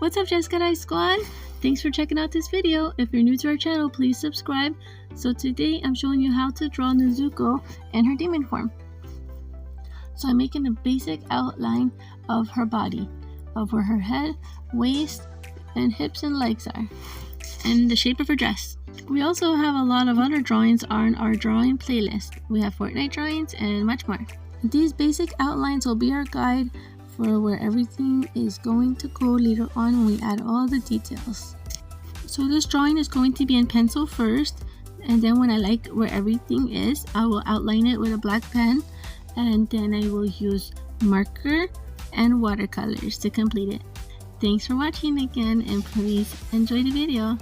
What's up, Jessica Dice Squad? Thanks for checking out this video. If you're new to our channel, please subscribe. So today I'm showing you how to draw Nezuko in her demon form. So I'm making a basic outline of her body, of where her head, waist, and hips and legs are, and the shape of her dress. We also have a lot of other drawings on our drawing playlist. We have Fortnite drawings and much more. These basic outlines will be our guide for where everything is going to go later on when we add all the details. So this drawing is going to be in pencil first, and then when I like where everything is, I will outline it with a black pen, and then I will use marker and watercolors to complete it. Thanks for watching again, and please enjoy the video.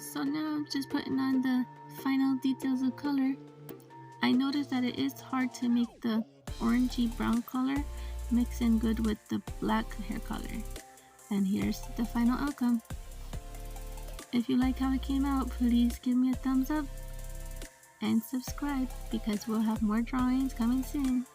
So now I'm just putting on the final details of color. I noticed that it is hard to make the orangey brown color mix in good with the black hair color. And here's the final outcome. If you like how it came out, please give me a thumbs up and subscribe because we'll have more drawings coming soon.